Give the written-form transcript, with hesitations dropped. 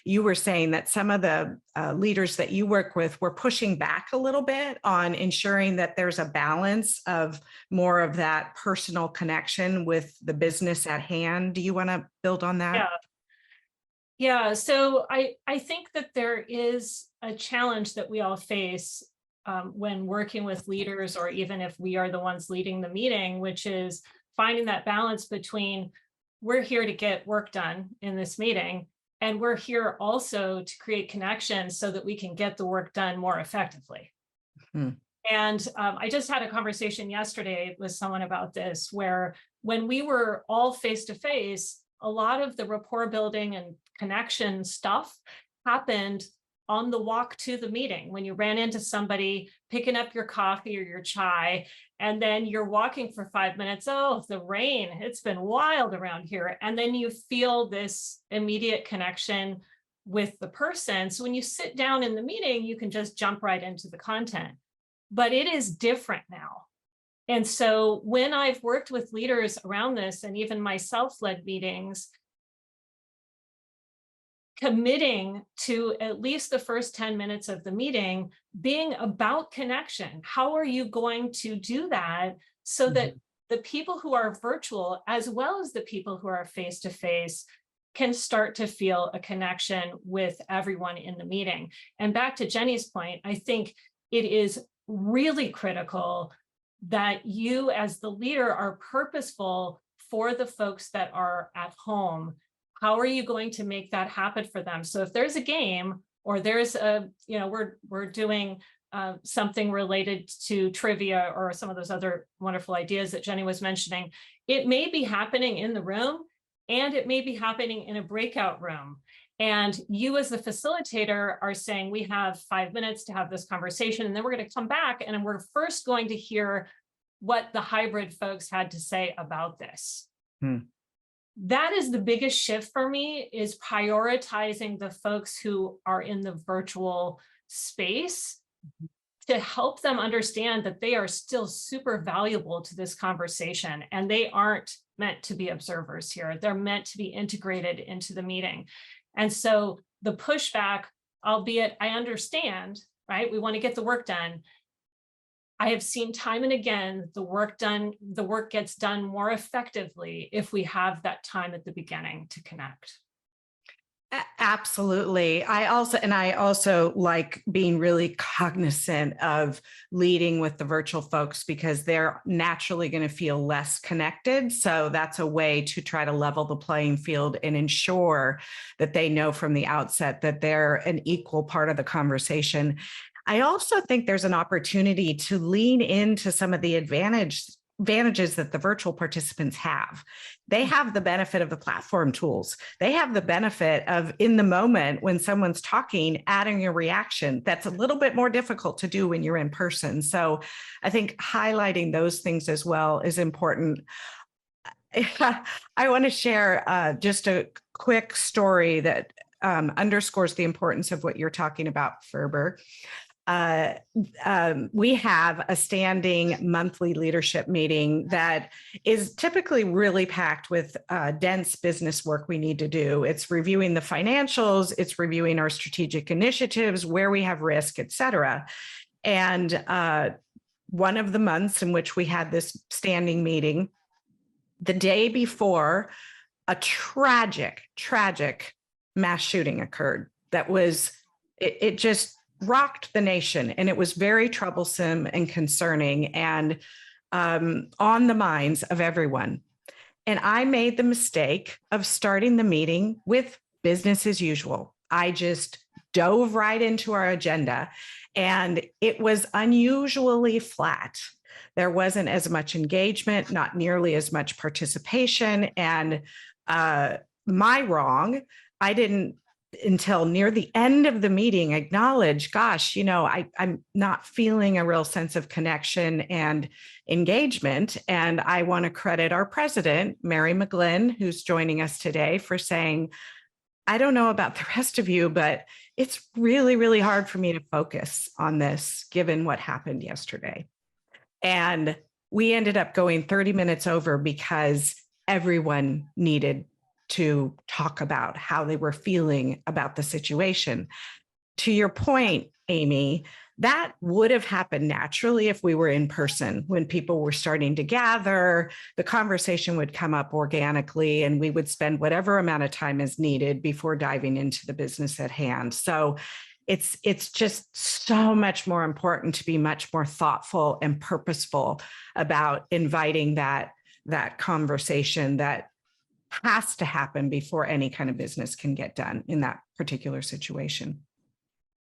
you were saying that some of the leaders that you work with were pushing back a little bit on ensuring that there's a balance of more of that personal connection with the business at hand. Do you want to build on that? Yeah. So I think that there is a challenge that we all face when working with leaders, or even if we are the ones leading the meeting, which is finding that balance between we're here to get work done in this meeting, and we're here also to create connections so that we can get the work done more effectively. And I just had a conversation yesterday with someone about this, where when we were all face to face, a lot of the rapport building and connection stuff happened on the walk to the meeting, when you ran into somebody picking up your coffee or your chai, and then you're walking for 5 minutes. Oh, the rain, it's been wild around here. And then you feel this immediate connection with the person. So when you sit down in the meeting, you can just jump right into the content. But it is different now. And so when I've worked with leaders around this, and even my self-led meetings, committing to at least the first 10 minutes of the meeting being about connection. How are you going to do that so that the people who are virtual, as well as the people who are face-to-face, can start to feel a connection with everyone in the meeting? And back to Jenny's point, I think it is really critical that you as the leader are purposeful for the folks that are at home. How are you going to make that happen for them? So if there's a game, or there's a, we're doing something related to trivia or some of those other wonderful ideas that Jenny was mentioning, it may be happening in the room, and it may be happening in a breakout room. And you as the facilitator are saying, we have 5 minutes to have this conversation, and then we're going to come back and we're first going to hear what the hybrid folks had to say about this. That is the biggest shift for me, is prioritizing the folks who are in the virtual space to help them understand that they are still super valuable to this conversation, and they aren't meant to be observers here. They're meant to be integrated into the meeting. And so the pushback, albeit I understand, right? We want to get the work done. I have seen time and again, the work gets done more effectively if we have that time at the beginning to connect. Absolutely. I also like being really cognizant of leading with the virtual folks, because they're naturally going to feel less connected. So that's a way to try to level the playing field and ensure that they know from the outset that they're an equal part of the conversation. I also think there's an opportunity to lean into some of the advantages that the virtual participants have. They have the benefit of the platform tools. They have the benefit of, in the moment when someone's talking, adding a reaction. That's a little bit more difficult to do when you're in person. So I think highlighting those things as well is important. I want to share just a quick story that underscores the importance of what you're talking about, Furber. We have a standing monthly leadership meeting that is typically really packed with dense business work we need to do. It's reviewing the financials, it's reviewing our strategic initiatives, where we have risk, et cetera. And one of the months in which we had this standing meeting, the day before, a tragic mass shooting occurred. That was, it just rocked the nation, and it was very troublesome and concerning, and on the minds of everyone. And I made the mistake of starting the meeting with business as usual. I just dove right into our agenda, and it was unusually flat. There wasn't as much engagement, not nearly as much participation, and my wrong, I didn't, until near the end of the meeting, acknowledge, gosh, I'm not feeling a real sense of connection and engagement. And I want to credit our president, Mary McGlynn, who's joining us today, for saying, I don't know about the rest of you, but it's really, really hard for me to focus on this, given what happened yesterday. And we ended up going 30 minutes over because everyone needed to talk about how they were feeling about the situation. To your point, Amy, that would have happened naturally if we were in person. When people were starting to gather, the conversation would come up organically, and we would spend whatever amount of time is needed before diving into the business at hand. So it's just so much more important to be much more thoughtful and purposeful about inviting that conversation that has to happen before any kind of business can get done in that particular situation.